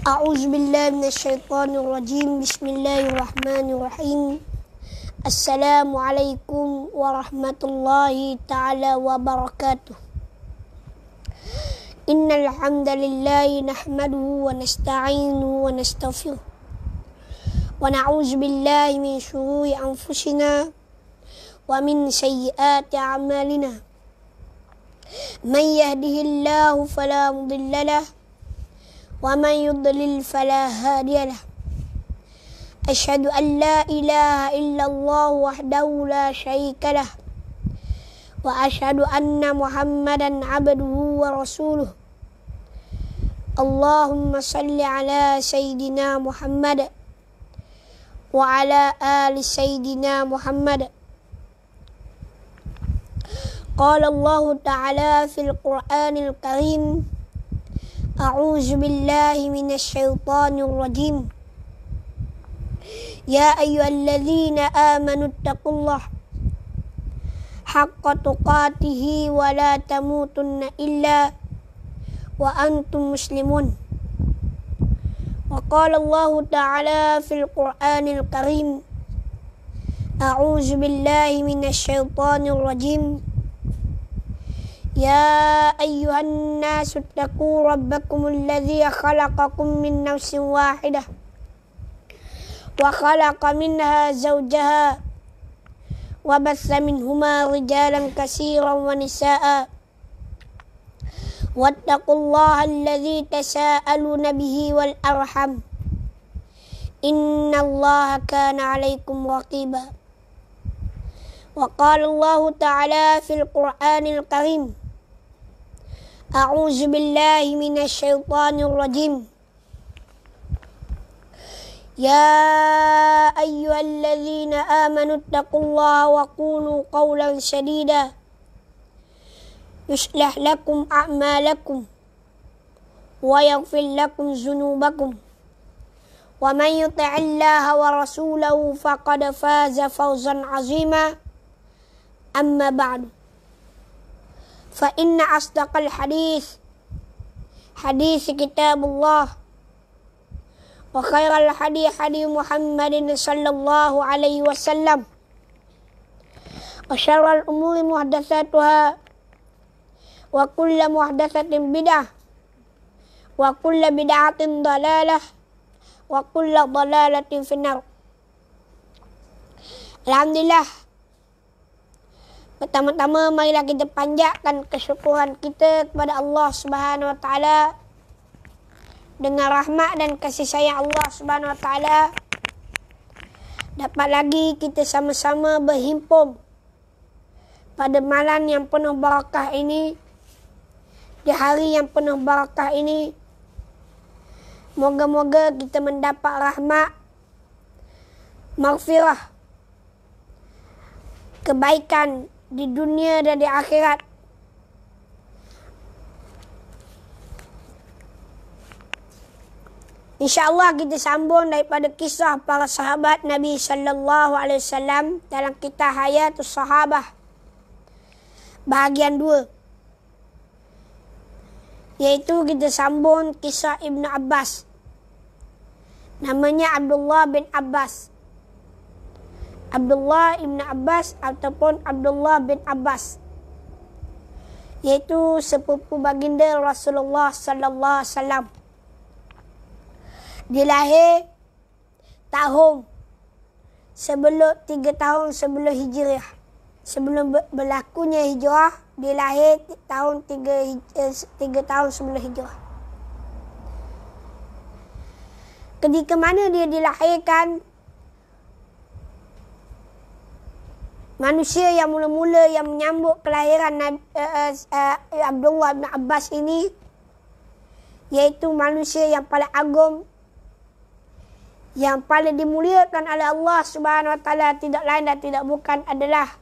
A'udzu billahi minasyaitonir rajim. Bismillahirrahmanirrahim. Assalamualaikum warahmatullahi taala wabarakatuh. Innal hamdalillahi nahmaduhu wa nasta'inuhu wa nastaghfiruh. Wa na'udzu billahi min shururi anfusina wa min sayyiati a'malina. Man yahdihillahu fala mudilla lahu wa man yudlil fala hadiya lahu. Asyhadu an la ilaha illallah wahdahu la syarika lah wa asyhadu anna Muhammadan abduhu wa rasuluh. Allahumma salli ala sayyidina Muhammad wa ala ali sayyidina Muhammad. Qala Allah ta'ala fil Qur'anil Karim, A'udzu billahi minasy syaithanir rajim. Ya ayyuhalladzina amanu taqullaha haqqa tuqatih wa la tamutunna illa wa antum muslimun. Wa qala Allah ta'ala fil Qur'anil Karim, A'udzu billahi minasy syaithanir rajim. Ya ayyuhan nasu ittaqu rabbakumul ladzi khalaqakum min nafsin wahidah wa khalaqa minha zawjaha wa bassa minhuma rijalan katsiran wa nisaa'a wattaqullaha alladzi tasaaluna bihi wal arham innallaha kana 'alaikum raqiba. Wa qala Allah ta'ala fil Qur'anil Karim, A'udzu billahi minasy syaithanir rajim. Ya ayyuhalladzina amanu taqullaha wa qulu qawlan sadida yuslih lakum a'malakum wa yaghfir lakum dzunubakum wa man yuti'illaha wa rasulahu faqad faza fawzan 'azima. Amma ba'du. Fa inna asdaqal hadis kitabullah wa khairal hadi Muhammadin sallallahu alaihi wasallam wa syarral umuri muhdatsatuha wa kullu muhdatsatin bid'ah wa kullu bid'atin dalalah wa kullu dalalatin finnar. Alhamdulillah, pertama-tama marilah kita panjatkan kesyukuran kita kepada Allah Subhanahu wa taala. Dengan rahmat dan kasih sayang Allah Subhanahu wa taala, dapat lagi kita sama-sama berhimpun pada malam yang penuh barakah ini, di hari yang penuh barakah ini. Moga-moga kita mendapat rahmat, maghfirah, kebaikan di dunia dan di akhirat. InsyaAllah kita sambung daripada kisah para sahabat Nabi sallallahu alaihi wasallam dalam kitab Hayatus Sahabah bahagian 2. Iaitu kita sambung kisah Ibnu Abbas. Namanya Abdullah bin Abbas. Abdullah ibn Abbas ataupun Abdullah bin Abbas, iaitu sepupu baginda Rasulullah sallallahu alaihi wasallam. Dilahir tahun 3 tahun sebelum Hijriah. Sebelum berlakunya Hijrah, dilahir tahun 3 tahun sebelum Hijrah. Ketika mana dia dilahirkan, manusia yang mula-mula yang menyambut kelahiran Abdullah bin Abbas ini, iaitu manusia yang paling agung, yang paling dimuliakan oleh Allah Subhanahu wa taala, tidak lain dan tidak bukan adalah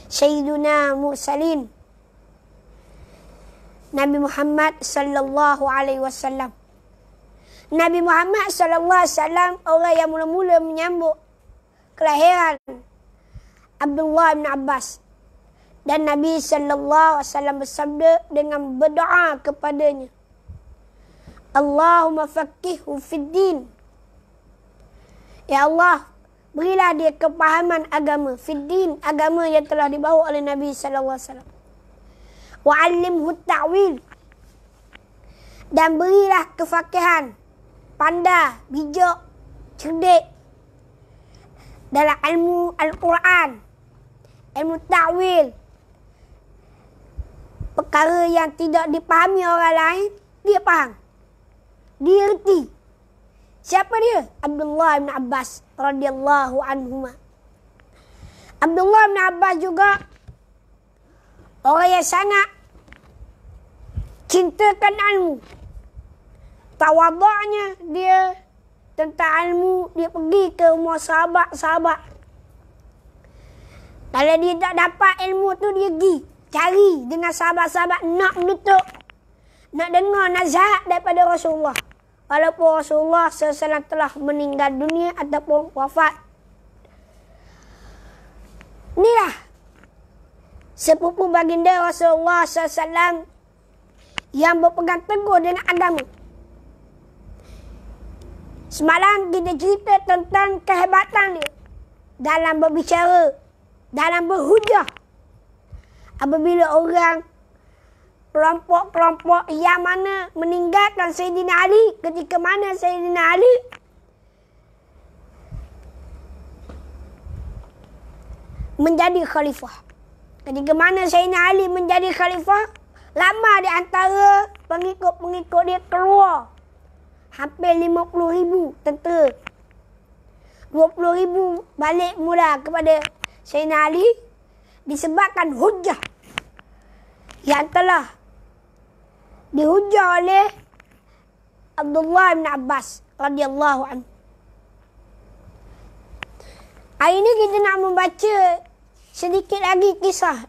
Sayyiduna Mursalin, Nabi Muhammad sallallahu alaihi wasallam. Nabi Muhammad sallallahu alaihi wasallam orang yang mula-mula menyambut kelahiran Abdullah bin Abbas. Dan Nabi sallallahu alaihi wasallam bersabda dengan berdoa kepadanya, Allahumma faqihhu fid din. Ya Allah, berilah dia kepahaman agama, fid din, agama yang telah dibawa oleh Nabi sallallahu alaihi wasallam. Wa 'allimhu ta'wil. Dan berilah kefakihan, pandai, bijak, cerdik dalam ilmu Al-Quran, ilmu ta'wil. Perkara yang tidak dipahami orang lain, dia faham. Dia erti. Siapa dia? Abdullah bin Abbas radhiyallahu anhuma. Abdullah bin Abbas juga orang yang sangat cintakan ilmu. Tawaduknya dia tentang ilmu, dia pergi ke rumah sahabat-sahabat. Kalau dia tak dapat ilmu tu, dia pergi cari dengan sahabat-sahabat nak menutup, nak dengar nasihat daripada Rasulullah. Walaupun Rasulullah SAW telah meninggal dunia ataupun wafat. Inilah sepupu baginda Rasulullah SAW yang berpegang teguh dengan agama. Semalam kita cerita tentang kehebatan dia dalam berbicara, dalam berhujah. Apabila orang kelompok-kelompok yang mana meninggalkan Sayyidina Ali, ketika mana Sayyidina Ali menjadi khalifah. Ketika mana Sayyidina Ali menjadi khalifah, lama di antara pengikut-pengikut dia keluar. Hampir 50,000 tentera. 20,000 balik mula kepada Sayyidina Ali disebabkan hujah yang telah dihujah oleh Abdullah bin Abbas radhiyallahu anhu. Hari ini kita nak membaca sedikit lagi kisah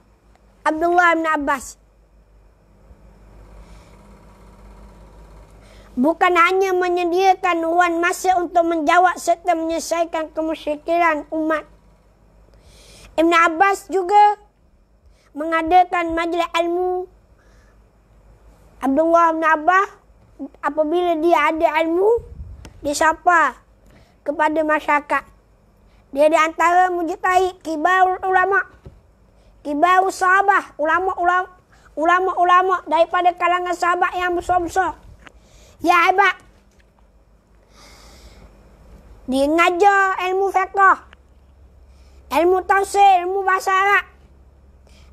Abdullah bin Abbas. Bukan hanya menyediakan ruang masa untuk menjawab serta menyelesaikan kemusyrikan umat. Ibn Abbas juga mengadakan majlis ilmu. Abdullah bin Abbas apabila dia ada ilmu, dia sapa kepada masyarakat. Dia di antara mujtahid, kibar ulama, kibar sahabah, ulama-ulama daripada kalangan sahabat yang besar-besar. Ya hebat. Dia ngajar ilmu fiqh, ilmu tafsir, ilmu bahasa Arab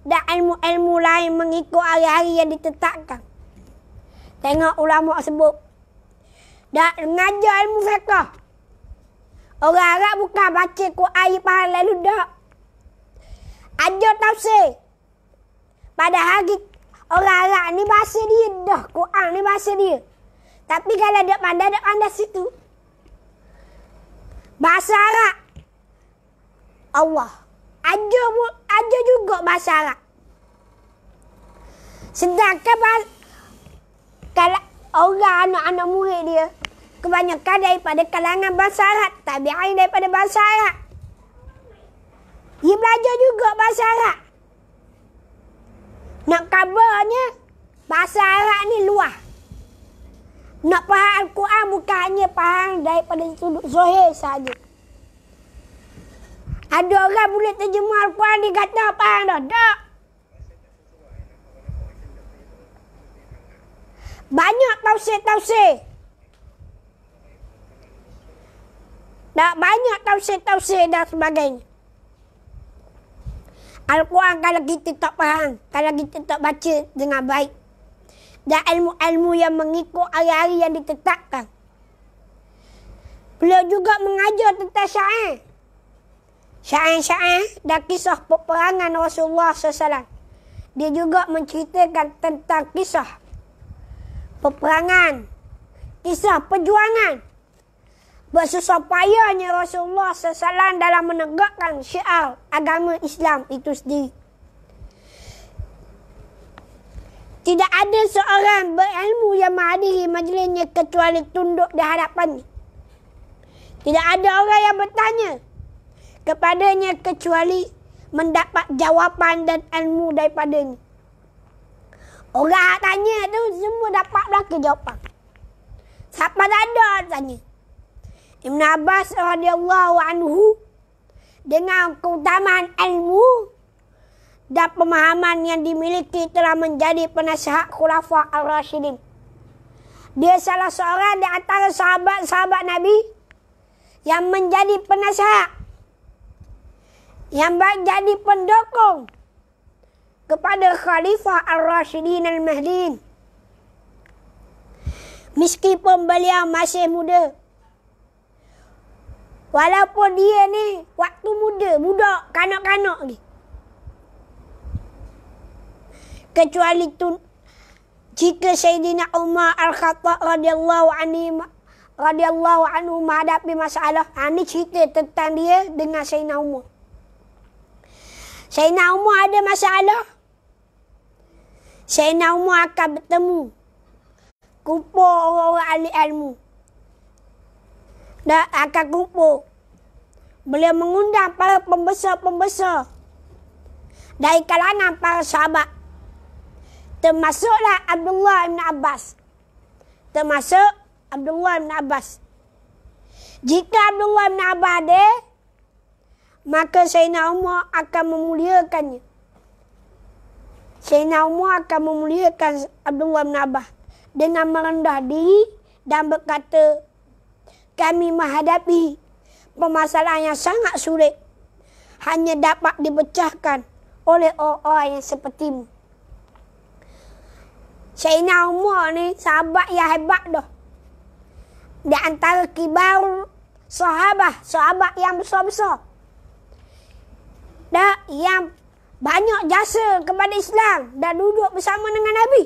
dan ilmu-ilmu lain mengikut hari-hari yang ditetapkan. Tengok ulama sebut. Dan ngajar ilmu fiqh. Orang Arab bukan baca Quran faham lalu dak. Ajar tafsir. Pada hari orang Arab ni bahasa dia dah. Quran ni bahasa dia. Tapi kalau dia pandai situ. Bahasa Arab. Allah. Ajar juga bahasa Arab. Sedangkan kalau orang anak-anak murid dia kebanyakan daripada kalangan bahasa Arab, tabi'in daripada bahasa Arab. Dia belajar juga bahasa Arab. Nak kabarnya bahasa Arab ni luas. Nak faham Al-Quran bukan hanya faham daripada sudut zahir saja. Ada orang boleh terjemah Al-Quran dia kata faham dah. Tak. Banyak tafsir-tafsir. Tak banyak tafsir-tafsir dan sebagainya. Al-Quran kalau kita tak faham, kalau kita tak baca dengan baik, dan ilmu-ilmu yang mengikut hari-hari yang ditetapkan. Beliau juga mengajar tentang syair. Syair-syair dan kisah peperangan Rasulullah SAW. Dia juga menceritakan tentang kisah peperangan, kisah perjuangan, bersusah payahnya Rasulullah SAW dalam menegakkan syiar agama Islam itu sendiri. Tidak ada seorang berilmu yang menghadiri majlisnya kecuali tunduk di hadapannya. Tidak ada orang yang bertanya kepadanya kecuali mendapat jawapan dan ilmu daripadanya. Orang tanya tu semua dapat belaka jawapan. Siapa tak ada tanya. Ibn Abbas radhiyallahu anhu dengan keutamaan ilmu dan pemahaman yang dimiliki telah menjadi penasihat Khulafa Ar-Rasyidin. Dia salah seorang di antara sahabat-sahabat Nabi yang menjadi penasihat, yang menjadi pendukung kepada Khalifah Ar-Rasyidin Al-Mahdiin. Meskipun beliau masih muda, walaupun dia ni waktu muda, budak, kanak-kanak ni, kecuali tu jika Sayyidina Umar Al-Khattab radhiyallahu anhu menghadapi masalah. Ini cerita tentang dia dengan Sayyidina Umar. Sayyidina Umar ada masalah, Sayyidina Umar akan bertemu, kumpul orang-orang ahli ilmu. Dan akan kumpul. Beliau mengundang para pembesar-pembesar dari kalangan para sahabat. Termasuklah Abdullah bin Abbas. Jika Abdullah bin Abbas ada, maka Sayyidina Umar akan memuliakannya. Sayyidina Umar akan memuliakan Abdullah bin Abbas dengan merendah diri dan berkata, kami menghadapi permasalahan yang sangat sulit, hanya dapat dipecahkan oleh orang-orang yang sepertimu. Sayyidina Umar ni sahabat yang hebat dah. Di antara kibar sahabat yang besar-besar. Dan yang banyak jasa kepada Islam dan duduk bersama dengan Nabi.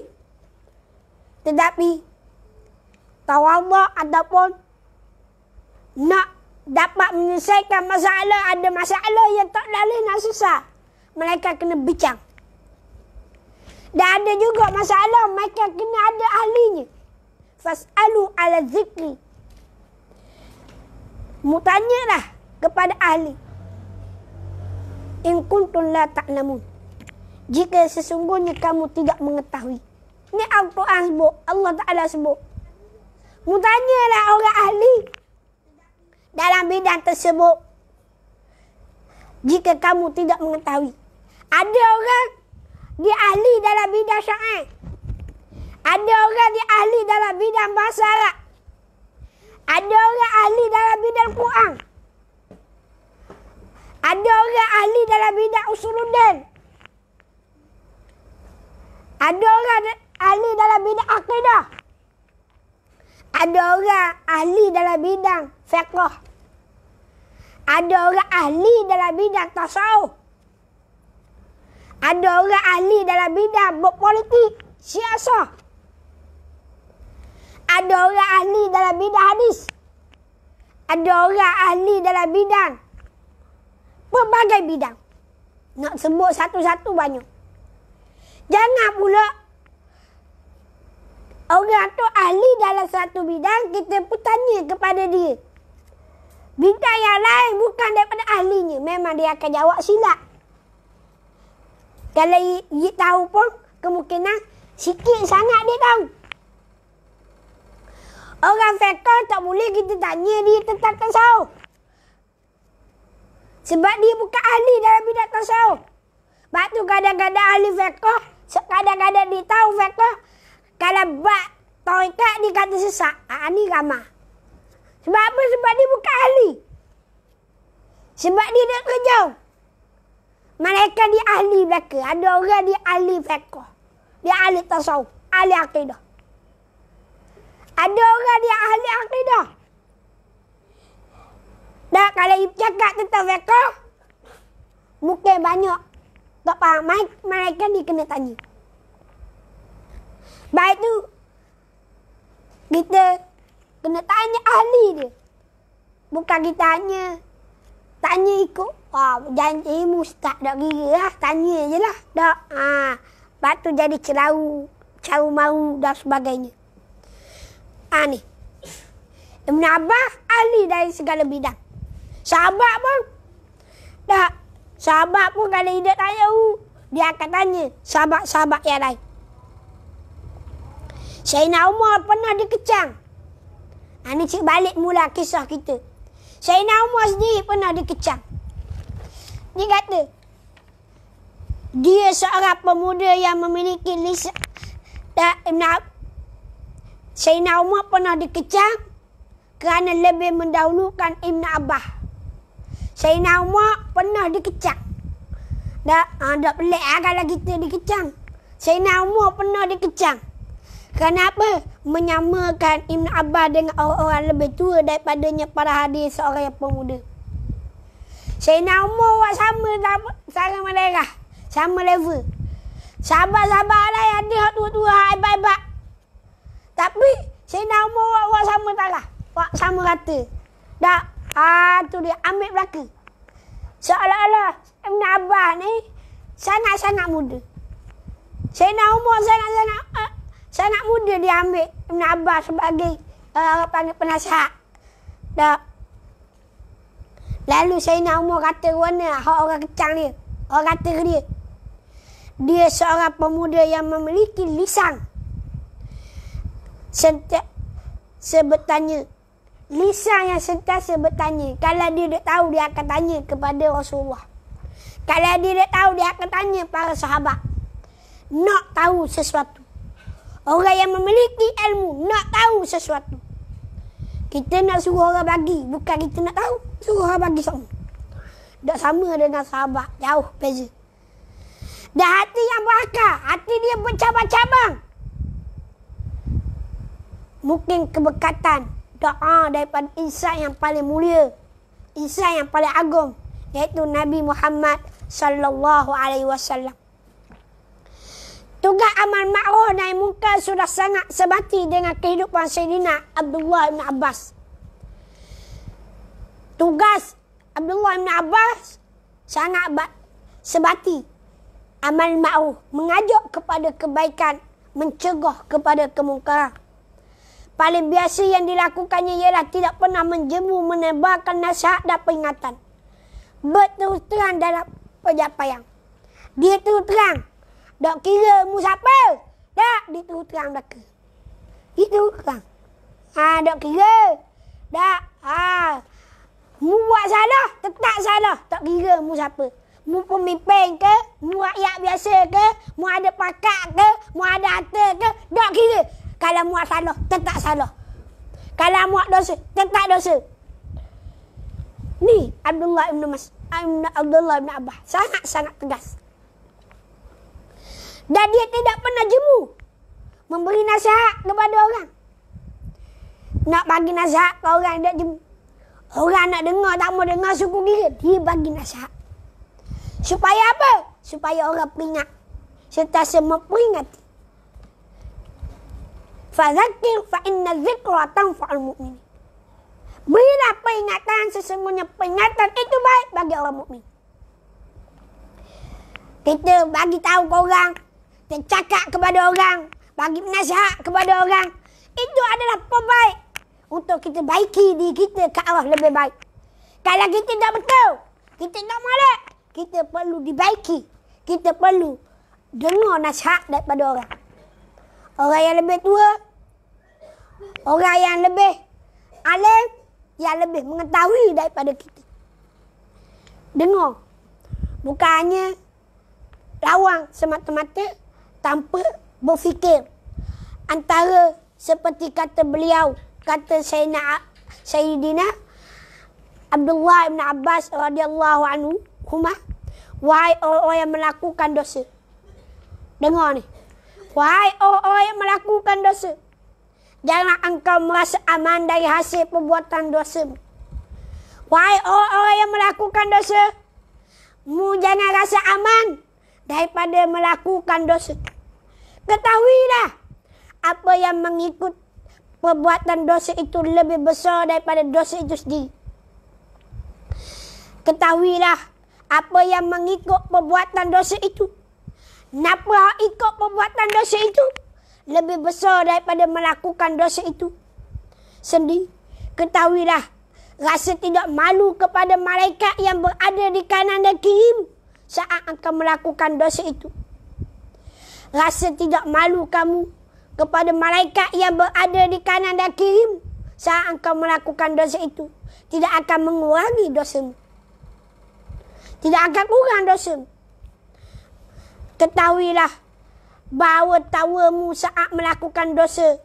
Tetapi tawaduk ataupun nak dapat menyelesaikan masalah, ada masalah yang tak boleh nak selesai, mereka kena bincang. Dan ada juga masalah mereka kena ada ahlinya. Fas'alu ala zikri. Mutanyalah kepada ahli. In kuntum la ta'lamun. Jika sesungguhnya kamu tidak mengetahui. Ini Al-Quran sebut, Allah Ta'ala sebut. Mutanyalah orang ahli dalam bidang tersebut. Jika kamu tidak mengetahui. Ada orang dia ahli dalam bidang syair. Ada orang dia ahli dalam bidang bahasa Arab. Ada orang ahli dalam bidang Quran. Ada orang ahli dalam bidang usuluddin. Ada orang ahli dalam bidang akidah. Ada orang ahli dalam bidang fiqh. Ada orang ahli dalam bidang tasawuf. Ada orang ahli dalam bidang berpolitik, siasah. Ada orang ahli dalam bidang hadis. Ada orang ahli dalam bidang pelbagai bidang. Nak sebut satu-satu banyak. Jangan pula orang tu ahli dalam satu bidang, kita pun tanya kepada dia. Bidang yang lain bukan daripada ahlinya, memang dia akan jawab silap. Kalau dia tahu pun, kemungkinan sikit sangat dia tahu. Orang fiqh tak boleh kita tanya dia tentang tasawuf. Sebab dia bukan ahli dalam bidang tasawuf. Sebab tu kadang-kadang ahli fiqh, kadang-kadang dia tahu fiqh. Kalau bab tarikat dia kata sesat. Ini ramah. Sebab apa? Sebab dia bukan ahli. Sebab dia nak kerja. Mereka dia ahli belaka. Ada orang dia ahli fiqh. Dia ahli tasawuf. Ahli akidah. Ada orang dia ahli akidah. Dan kalau cakap tentang fiqh, mungkin banyak tak faham. Mereka dia kena tanya. Baik tu, kita kena tanya ahli dia. Bukan kita tanya ikut. Janji ilmu ustaz tak kira lah. Tanya je lah. Tak. Lepas tu jadi caru maru dan sebagainya. Ni. Ibn Abbas ahli dari segala bidang. Sahabat pun. Tak. Sahabat pun kalau dia tak tahu, dia akan tanya sahabat-sahabat yang lain. Sayyidina Umar pernah dikecang Ini cik balik mula kisah kita. Sayyidina Umar sendiri pernah dikecam. Dia kata, dia seorang pemuda yang memiliki lisan. Sayyidina Umar pernah dikecam kerana lebih mendahulukan Ibn Abbas. Sayyidina Umar pernah dikecam. Tak pelik kalau kita dikecam. Sayyidina Umar pernah dikecam. Kenapa? Menyamakan Ibn Abbas dengan orang-orang lebih tua daripadanya pada hadir seorang yang pemuda. Sayyidina Umar buat sama mereka. Sama level. Sahabat-sahabat lah yang ada tua-tua hebat-hebat. Tapi Sayyidina Umar buat sama taraf. Buat sama rata. Tak. Tu dia ambil belakang. Seolah-olah Ibn Abbas ni sangat-sangat muda. Sayyidina Umar sangat muda dia ambil Ibn Abbas sebagai panggil penasihat. Tak. Lalu Sayyidina Umar kata mana orang kecang dia. Orang kata ke dia. Dia seorang pemuda yang memiliki lisan. Bertanya. Lisan yang sentiasa bertanya. Kalau dia tak tahu, dia akan tanya kepada Rasulullah. Kalau dia tak tahu, dia akan tanya para sahabat. Nak tahu sesuatu. Orang yang memiliki ilmu nak tahu sesuatu. Kita nak suruh orang bagi, bukan kita nak tahu. Suruh orang bagi sama. Tak sama dengan sahabat. Jauh beza. Dan hati yang berakal, hati dia bercabang-cabang. Mungkin keberkatan doa daripada insan yang paling mulia, insan yang paling agung, iaitu Nabi Muhammad sallallahu alaihi wasallam. Tugas amal ma'ruf nahi munkar sudah sangat sebati dengan kehidupan Sayyidina Abdullah bin Abbas. Tugas Abdullah bin Abbas sangat sebati. Amal ma'ruf, mengajak kepada kebaikan, mencegah kepada kemungkaran. Paling biasa yang dilakukannya ialah tidak pernah menjemu, menebarkan nasihat dan peringatan. Berterus terang dalam pencapaian. Dia terus terang. Tak kira mu siapa. Tak, dia terus terang belaka. Dia terus terang. Tak kira. Tak. Mu buat salah, tetap salah. Tak kira mu siapa. Mu pemimpin ke, mu rakyat biasa ke, mu ada pakat ke, mu ada harta ke, tak kira. Kalau muat salah, tetap salah. Kalau muat dosa, tetap dosa. Ni Abdullah bin Abbas sangat-sangat tegas. Dan dia tidak pernah jemu memberi nasihat kepada orang. Nak bagi nasihat ke orang, tidak jemu. Orang nak dengar, tak mau dengar, suku kira. Dia bagi nasihat. Supaya apa? Supaya orang peringat. Sentiasa memperingati. Fadzakir fa inna dzikra tanfa'ul mu'min. Berilah peringatan, sesungguhnya peringatan itu baik bagi orang mukmin. Kita bagi tahu ke orang, kita cakap kepada orang, bagi nasihat kepada orang, itu adalah pembaik untuk kita baiki diri kita ke arah lebih baik. Kalau kita tak betul, kita tak molek, kita perlu dibaiki. Kita perlu dengar nasihat daripada orang. Orang yang lebih tua, orang yang lebih alim, yang lebih mengetahui daripada kita. Dengar. Bukan hanya lawang semata-mata tanpa berfikir. Antara seperti kata beliau, kata Sayyidina Abdullah bin Abbas radhiyallahu anhu, wahai orang yang melakukan dosa. Dengar ni. Wahai orang yang melakukan dosa, jangan engkau merasa aman dari hasil perbuatan dosa. Wahai orang yang melakukan dosa, mu jangan rasa aman daripada melakukan dosa. Ketahuilah, apa yang mengikut perbuatan dosa itu lebih besar daripada dosa itu sendiri. Ketahuilah, apa yang mengikut perbuatan dosa itu, napa ikut perbuatan dosa itu lebih besar daripada melakukan dosa itu sendiri. Ketahuilah, rasa tidak malu kepada malaikat yang berada di kanan dan kiri saat engkau melakukan dosa itu. Rasa tidak malu kamu kepada malaikat yang berada di kanan dan kiri saat engkau melakukan dosa itu tidak akan mengurangi dosamu. Tidak akan kurang dosamu. Ketahuilah bahawa tawamu saat melakukan dosa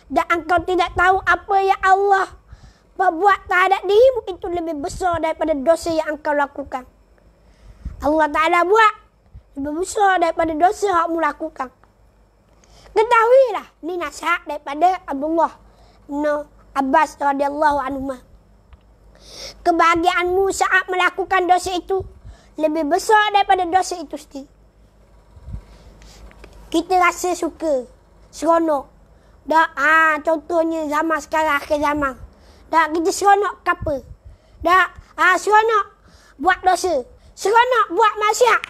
dan engkau tidak tahu apa yang Allah perbuat terhadap dirimu itu lebih besar daripada dosa yang engkau lakukan. Allah Ta'ala buat lebih besar daripada dosa yang kamu lakukan. Ketahuilah, ni nasihat daripada Abdullah bin Abbas radhiyallahu anhu. Kebahagiaanmu saat melakukan dosa itu lebih besar daripada dosa itu sendiri. Kita rasa suka, seronok. Contohnya zaman sekarang, akhir zaman. Kita seronok kapal. Seronok buat dosa. Seronok buat maksiat.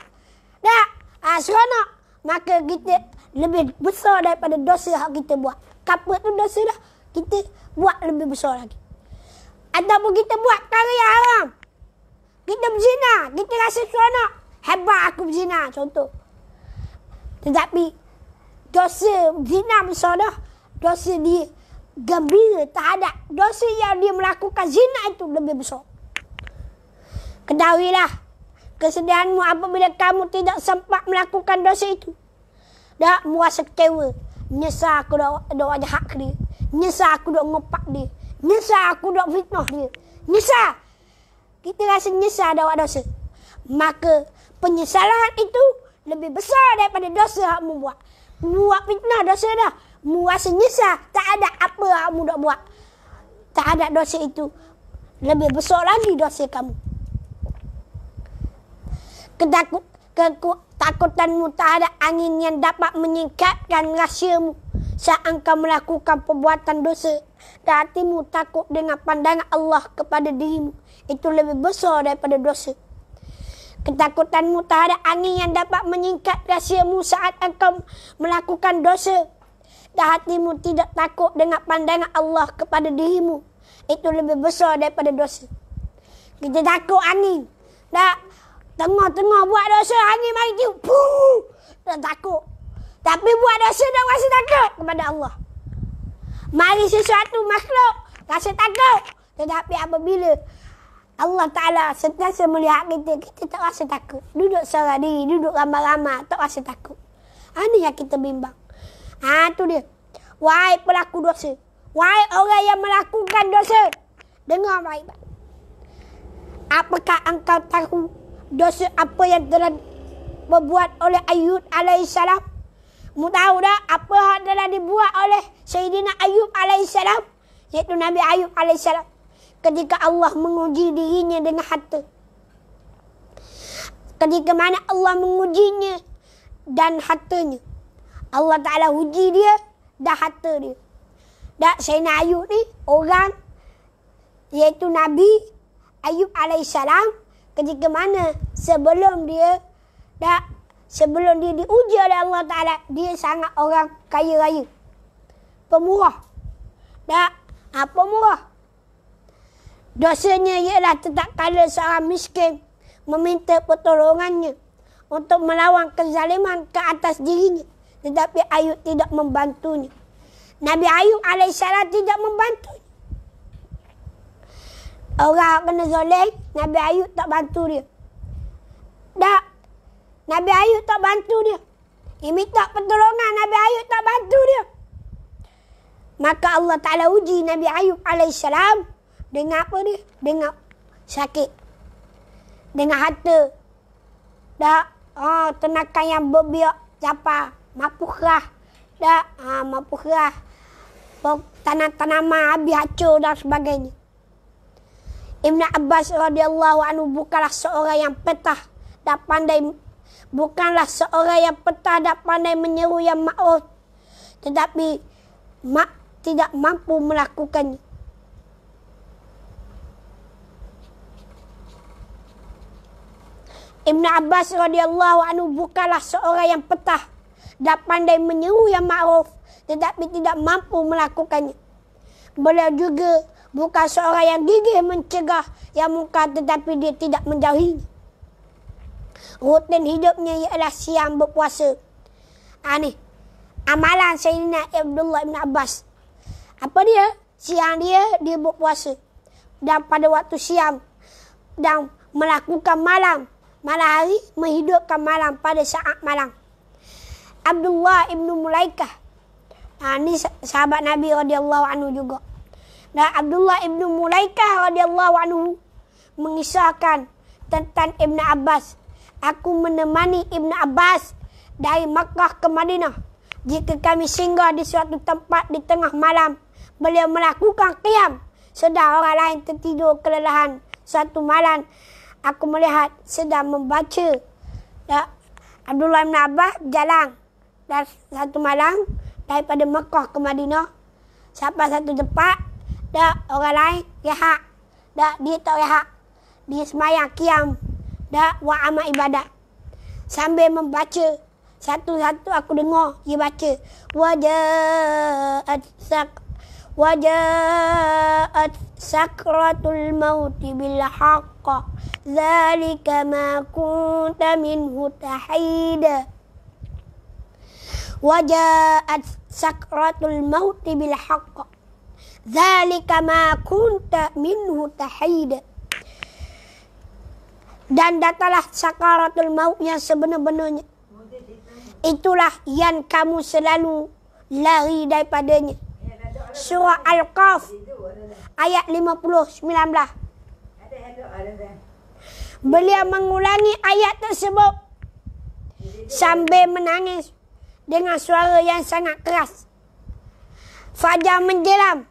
Seronok. Maka kita lebih besar daripada dosa yang kita buat. Kapal tu dosa dah. Kita buat lebih besar lagi. Ataupun kita buat perkara yang haram. Kita berzina. Kita rasa seronok. Hebat aku berzina, contoh. Tetapi dosa zina besar dah. Dosa dia gembira terhadap dosa yang dia melakukan zina itu lebih besar. Ketahuilah kesedihanmu apabila kamu tidak sempat melakukan dosa itu. Dah merasa kecewa. Nyesal aku dah jahat ke dia. Nyesal aku dah ngopak dia. Nyesal aku dah fitnah dia. Nyesal. Kita rasa nyesal dah buat dosa. Maka penyesalan itu lebih besar daripada dosa yang kamu buat. Buat fitnah dosa dah. Merasa nyesal. Tak ada apa yang kamu dah buat. Tak ada dosa itu. Lebih besar lagi dosa kamu. Ketakutanmu terhadap angin yang dapat menyingkatkan rahsiamu saat engkau melakukan perbuatan dosa. Dan hatimu takut dengan pandangan Allah kepada dirimu. Itu lebih besar daripada dosa. Ketakutanmu terhadap angin yang dapat menyingkat rahsiamu saat engkau melakukan dosa. Dan hatimu tidak takut dengan pandangan Allah kepada dirimu. Itu lebih besar daripada dosa. Kita takut angin. Tengah-tengah buat dosa, angin mari tiup. Dan takut. Tapi buat dosa dah rasa takut kepada Allah. Mari sesuatu makhluk rasa takut. Tetapi apabila Allah Ta'ala sentiasa melihat kita, kita tak rasa takut. Duduk seorang diri, duduk ramai-ramai, tak rasa takut. Ini yang kita bimbang. Tu dia. Wahai pelaku dosa. Wahai orang yang melakukan dosa. Dengar baik-baik. Apakah engkau tahu dosa apa yang telah berbuat oleh Ayub alaihissalam? Mu tahu dah apa yang telah dibuat oleh Sayyidina Ayub alaihissalam? Iaitu Nabi Ayub alaihissalam. Ketika Allah menguji dirinya dengan harta. Ketika mana Allah mengujinya dan hartanya. Allah Ta'ala uji dia dan harta dia. Dan Sayyidina Ayub ni orang iaitu Nabi Ayub alaihissalam. Ketika mana sebelum dia diuji oleh Allah Ta'ala, dia sangat orang kaya raya. Pemurah. Pemurah. Dosanya ialah tetap kala seorang miskin meminta pertolongannya untuk melawan kezaliman ke atas dirinya. Tetapi Ayub tidak membantunya. Nabi Ayub alaihissalam tidak membantunya. Orang kena zalim, Nabi Ayub tak bantu dia. Nabi Ayub tak bantu dia. Dia minta pertolongan, Nabi Ayub tak bantu dia. Maka Allah Ta'ala uji Nabi Ayub alaihissalam dengan apa dia? Dengan sakit. Dengan harta. Tenakan yang berbiak capar. Mapukrah. Mapukrah. Tanam-tanaman habis hancur dan sebagainya. Ibn Abbas radhiyallahu anhu bukanlah seorang yang petah dan pandai. Bukanlah seorang yang petah dan pandai menyeru yang ma'ruf. Tetapi tidak mampu melakukannya. Ibn Abbas radhiyallahu anhu bukanlah seorang yang petah dan pandai menyeru yang ma'ruf, tetapi tidak mampu melakukannya. Beliau juga bukan seorang yang gigih mencegah yang munkar, tetapi dia tidak menjauhinya. Rutin hidupnya ialah siang berpuasa. Ni amalan Sayyidina Abdullah bin Abbas. Apa dia? siang dia berpuasa. Dan pada waktu siang dan melakukan malam hari menghidupkan malam pada saat malam. Abdullah ibnu Mulaikah, ini sahabat Nabi radhiyallahu anhu juga. Dan Abdullah ibnu Mulaikah radhiyallahu anhu mengisahkan tentang Ibn Abbas. Aku menemani Ibn Abbas dari Makkah ke Madinah. Jika kami singgah di suatu tempat di tengah malam, beliau melakukan qiyam. Sedang orang lain tertidur kelelahan. Suatu malam, aku melihat sedang membaca. Abdullah ibn Abbas jalan. Dan satu malam, daripada Makkah ke Madinah, sampai satu tempat, orang lain rehat. Dia tak rehat. Dia semayang qiyam. Buat amal ibadat. Sambil membaca. Satu-satu aku dengar dia baca. Waja'at sakratul mauti bil haqq. Zalika ma kunta minhu tahida. Waja'at sakratul mauti bil haqq. Zalika ma kunta minhu tahida. Dan datanglah sakaratul maut yang sebenar-benarnya. Itulah yang kamu selalu lari daripadanya. Surah Al-Qaf ayat 50-19. Beliau mengulangi ayat tersebut sambil menangis dengan suara yang sangat keras. Fajar menjelang.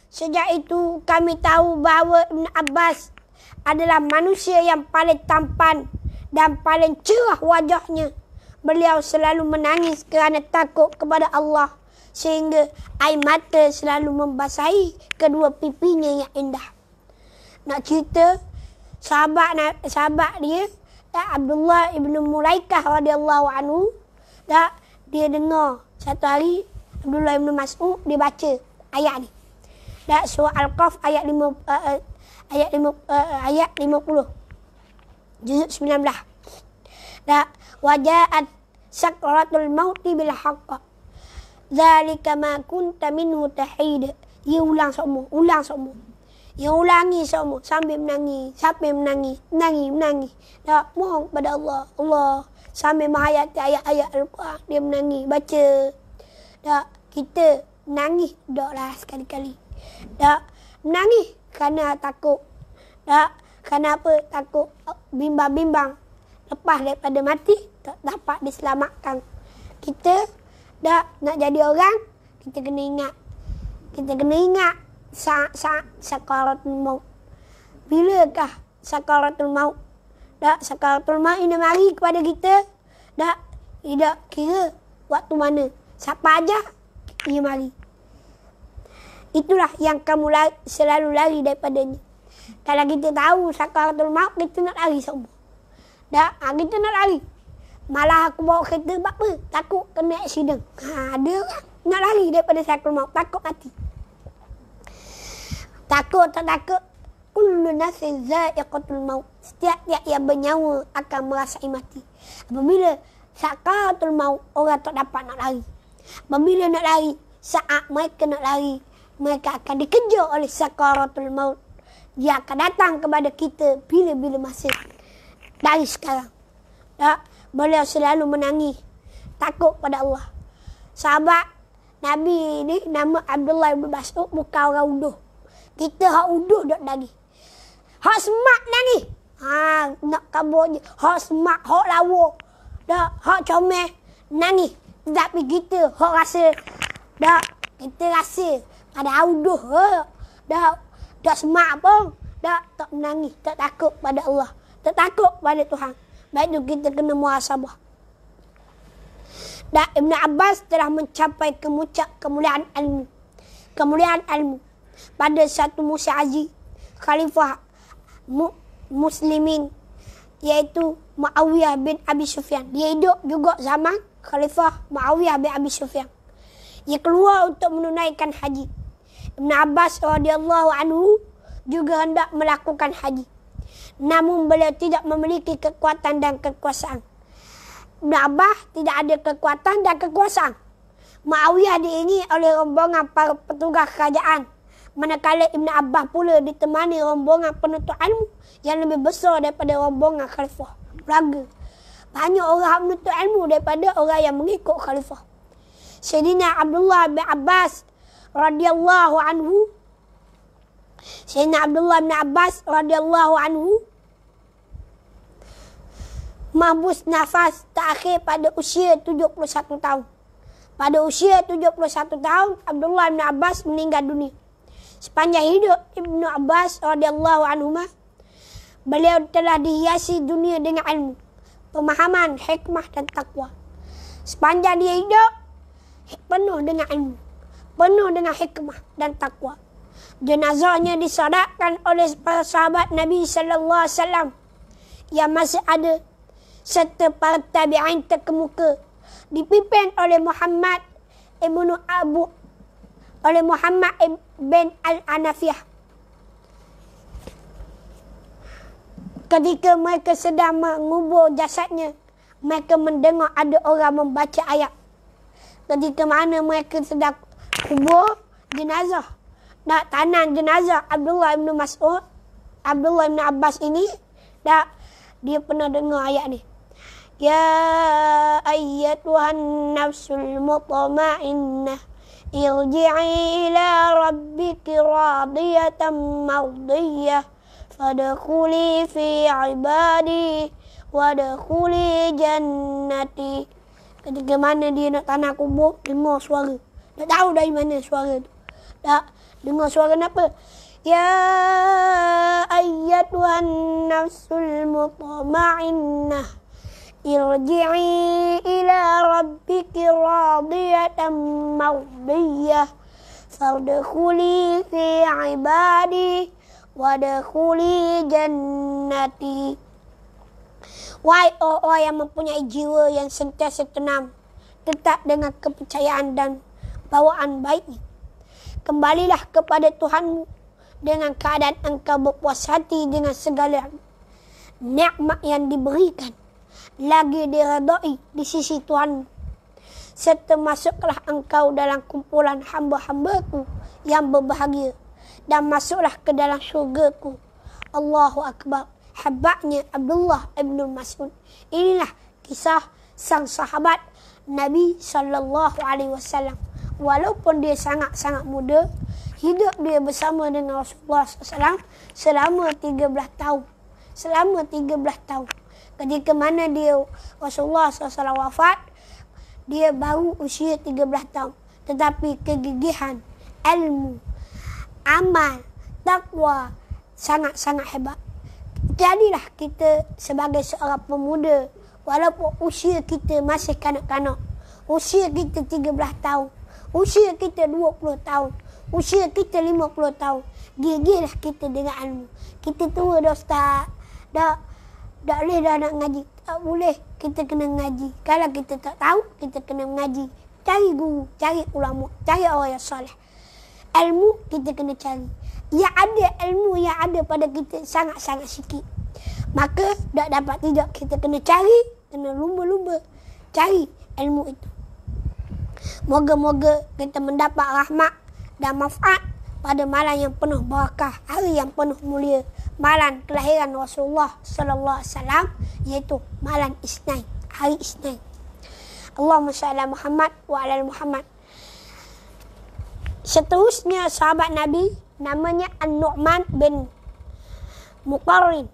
Sejak itu kami tahu bahawa Ibn Abbas adalah manusia yang paling tampan dan paling cerah wajahnya. Beliau selalu menangis kerana takut kepada Allah, sehingga air mata selalu membasahi kedua pipinya yang indah. Nak cerita, sahabat dia, Abdullah ibnu Mulaikah radhiyallahu anhu, dia dengar satu hari Abdullah ibnu Mas'ud dia baca ayat ni. Surah Al-Qaf ayat 50. Juzuk 19. Waja'at sakratul mauti bil haqq. Zalika ma kunta minhu tahid. Dia ulang semua. Dia ulangi semua sambil menangis. Menangis. Mohon kepada Allah. Sambil menghayati ayat-ayat Al-Quran. Dia menangis. Baca. Kita menangis. Taklah sekali-kali. Menangis kerana takut. Kenapa takut? Bimbang-bimbang. Lepas daripada mati, tak dapat diselamatkan. Kita nak jadi orang, kita kena ingat. Saat sakaratul maut. Bilakah sakaratul maut? Sakaratul maut ini mari kepada kita. Tidak kira waktu mana. Siapa aja ia mari. Itulah yang kamu selalu lari daripadanya. Kalau kita tahu sakaratul maut, kita nak lari semua. Kita nak lari. Malah aku bawa kereta buat apa? Takut kena aksiden. Ada orang nak lari daripada sakaratul maut. Takut mati. Takut tak takut. Kullu nafsin za'iqatul maut. Setiap yang bernyawa akan merasai mati. Apabila sakaratul maut, orang tak dapat nak lari. Apabila nak lari, saat mereka nak lari, mereka akan dikejar oleh sakaratul maut. Dia akan datang kepada kita bila-bila masa. Dari sekarang. Beliau selalu menangis. Takut pada Allah. Sahabat Nabi ni nama Abdullah ibn Mas'ud bukan orang uduh. Kita hak uduh dok nangis. Hak semak nangis. Nak kabur je. Hak semak, hak lawa. Hak comel nangis. Tapi kita hak rasa. Kita rasa ada uduh. Tak semak pun. Tak menangis. Tak takut pada Allah. Tak takut pada Tuhan. Baik itu kita kena muhasabah. Dan Ibn Abbas telah mencapai kemuliaan ilmu. Pada satu musim haji, Khalifah Muslimin, iaitu Muawiyah bin Abi Sufyan. Dia hidup juga zaman Khalifah Muawiyah bin Abi Sufyan. Dia keluar untuk menunaikan haji. Ibn Abbas radhiyallahu anhu juga hendak melakukan haji. Namun beliau tidak memiliki kekuatan dan kekuasaan. Ibn Abbas tidak ada kekuatan dan kekuasaan. Muawiyah diingi oleh rombongan para petugas kerajaan. Manakala Ibn Abbas pula ditemani rombongan penuntut ilmu yang lebih besar daripada rombongan khalifah belaga. Banyak orang menuntut ilmu daripada orang yang mengikut khalifah. Sayyidina Abdullah bin Abbas radhiyallahu anhu, Sayyidina Abdullah bin Abbas radhiyallahu anhu mahbus nafas terakhir pada usia 71 tahun. Pada usia 71 tahun, Abdullah bin Abbas meninggal dunia. Sepanjang hidup Ibnu Abbas radhiyallahu anhu, beliau telah dihiasi dunia dengan ilmu, pemahaman, hikmah dan takwa. Sepanjang dia hidup, penuh dengan ilmu, penuh dengan hikmah dan takwa. Jenazahnya disolatkan oleh para sahabat Nabi sallallahu alaihi wasallam yang masih ada, serta para tabi'in terkemuka, dipimpin oleh Muhammad bin Al-Anafiyah. Ketika mereka sedang mengubur jasadnya, mereka mendengar ada orang membaca ayat. Ketika mana mereka sedang kubur jenazah, nak tanam jenazah Abdullah bin Mas'ud, Abdullah bin Abbas ini, dia pernah dengar ayat ni. Ya ayyatuhan nafsul mutma'innah, irji'i ila rabbiki radiyatan mardiyah, fadkhuli fi ibadi wadkhuli jannati. Ketika mana dia nak tanah kubur, dengar suara. Tak tahu dari mana suara tu. Tak dengar suara apa? Ya ayyatuhan nafsul mutma'innah, irji'i ila rabbiki radiyatan mardiyah, fadkhuli fi ibadi wadkhuli jannati. Wahai orang yang mempunyai jiwa yang sentiasa tenang, tetap dengan kepercayaan dan bawaan baiknya, kembalilah kepada Tuhanmu dengan keadaan engkau berpuas hati dengan segala nikmat yang diberikan, lagi diredai di sisi Tuhanmu, serta masuklah engkau dalam kumpulan hamba-hambaku yang berbahagia, dan masuklah ke dalam syurgaku. Allahu Akbar. Habaknya Abdullah ibn Mas'ud. Inilah kisah sang sahabat Nabi sallallahu alaihi wasallam. Walaupun dia sangat-sangat muda, hidup dia bersama dengan Rasulullah SAW selama 13 tahun. Selama 13 tahun. Ketika mana dia Rasulullah SAW wafat, dia baru usia 13 tahun. Tetapi kegigihan, ilmu, amal, takwa sangat-sangat hebat. Jadilah kita sebagai seorang pemuda, walaupun usia kita masih kanak-kanak, usia kita 13 tahun, usia kita 20 tahun, usia kita 50 tahun, gigihlah kita dengan ilmu. Kita tua dah ustaz, tak boleh dah nak ngaji. Tak boleh, kita kena ngaji. Kalau kita tak tahu, kita kena mengaji. Cari guru, cari ulama, cari orang yang soleh. Ilmu kita kena cari. Yang ada ilmu yang ada pada kita sangat-sangat sikit. Maka tak dapat tidak, kita kena cari, kena lumba-lumba cari ilmu itu. Moga-moga kita mendapat rahmat dan manfaat pada malam yang penuh barakah, hari yang penuh mulia, malam kelahiran Rasulullah sallallahu alaihi wasallam, iaitu malam Isnin, hari Isnin. Allahumma shalli ala Muhammad wa ala Muhammad. Seterusnya sahabat Nabi namanya An-Nu'man bin Muqarrin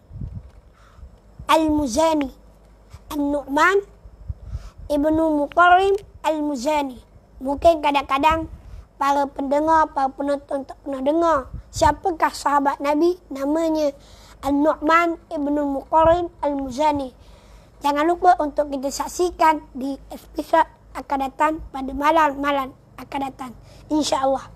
Al-Muzani. An-Nu'man ibnu Muqarrin Al-Muzani. Mungkin kadang-kadang para pendengar, para penonton tak pernah dengar siapakah sahabat Nabi namanya An-Nu'man ibnu Muqarrin Al-Muzani. Jangan lupa untuk kita saksikan di episod akan datang, pada malam-malam akan datang, insya-Allah.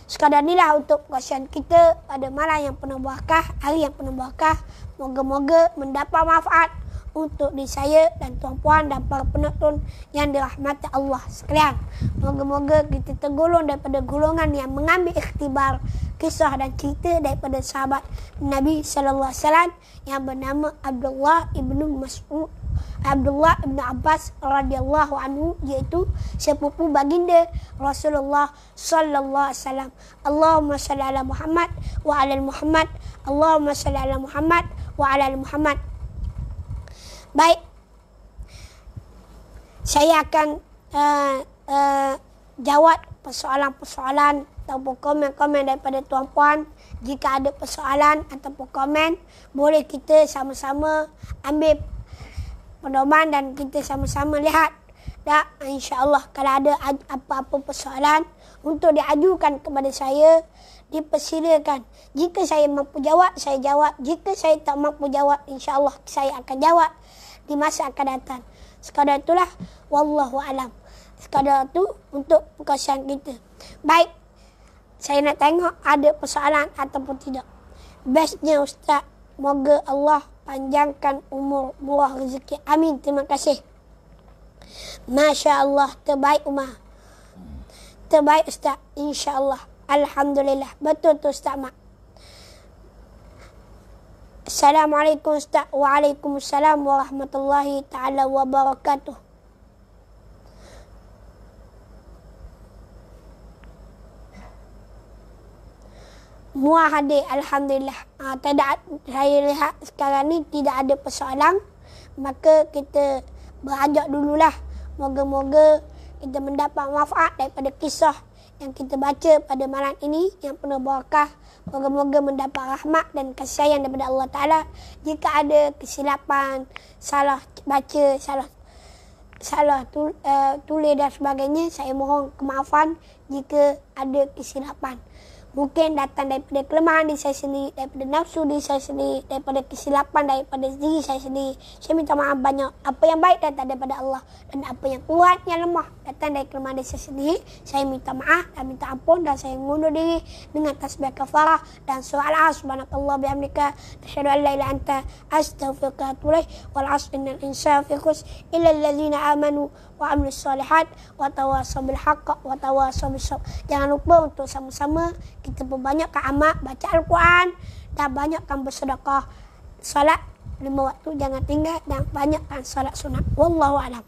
Sekadar inilah untuk kasihan kita pada malam yang penuh barakah, hari yang penuh barakah. Moga-moga mendapat manfaat untuk diri saya dan tuan-puan dan para penonton yang dirahmati Allah sekalian. Moga-moga kita tergolong daripada golongan yang mengambil ikhtibar kisah dan cerita daripada sahabat Nabi sallallahu alaihi wasallam yang bernama Abdullah ibnu Mas'ud Abdullah bin Abbas radhiyallahu anhu, yaitu sepupu baginda Rasulullah sallallahu alaihi wasallam. Allahumma shalli ala Muhammad wa ala Muhammad. Allahumma shalli ala Muhammad wa ala Muhammad. Baik, saya akan jawab persoalan-persoalan ataupun komen-komen daripada tuan-puan. Jika ada persoalan ataupun komen, boleh kita sama-sama ambil pedoman dan kita sama-sama lihat. Dan insya-Allah kalau ada apa-apa persoalan untuk diajukan kepada saya, dipersilakan. Jika saya mampu jawab, saya jawab. Jika saya tak mampu jawab, insya-Allah saya akan jawab di masa akan datang. Sekadar itulah, wallahu alam. Sekadar itu untuk perkongsian kita. Baik, saya nak tengok ada persoalan ataupun tidak. Bestnya Ustaz, moga Allah panjangkan umur, murah rezeki. Amin. Terima kasih. Masya Allah, terbaik Umar. Terbaik Ustaz, insya Allah. Alhamdulillah. Betul tu Ustaz Mak. Assalamualaikum Ustaz. Waalaikumsalam warahmatullahi ta'ala wabarakatuh. Muah hadir, alhamdulillah. Saya lihat sekarang ni tidak ada persoalan, maka kita beranjak dululah. Moga-moga kita mendapat manfaat daripada kisah yang kita baca pada malam ini yang penuh barakah. Moga-moga mendapat rahmat dan kasih sayang daripada Allah Ta'ala. Jika ada kesilapan, salah baca, salah tulis dan sebagainya, saya mohon kemaafan jika ada kesilapan. Mungkin datang daripada kelemahan diri saya sendiri, daripada nafsu diri saya sendiri, daripada kesilapan daripada diri saya sendiri. Saya minta maaf banyak. Apa yang baik datang daripada Allah, dan apa yang kuat, yang lemah datang dari kelemahan diri saya sendiri. Saya minta maaf dan minta ampun, dan saya mengundur diri dengan tasbih kafarah dan surah Al-Asr. Subhanakallah bihamdika, asyhadu an la ilaha illa anta, astaghfiruka wa atubu ilaik. Wal 'asri innal insana lafi khusr illa allazina amanu wa 'amilus shalihat wa tawassaw bil haqq wa tawassaw bis sabr. Jangan lupa untuk sama-sama kita perbanyakkan amal, baca Al-Quran, dan banyakkan bersedekah. Salat 5 waktu jangan tinggal, dan banyakkan salat sunat. Wallahu a'lam.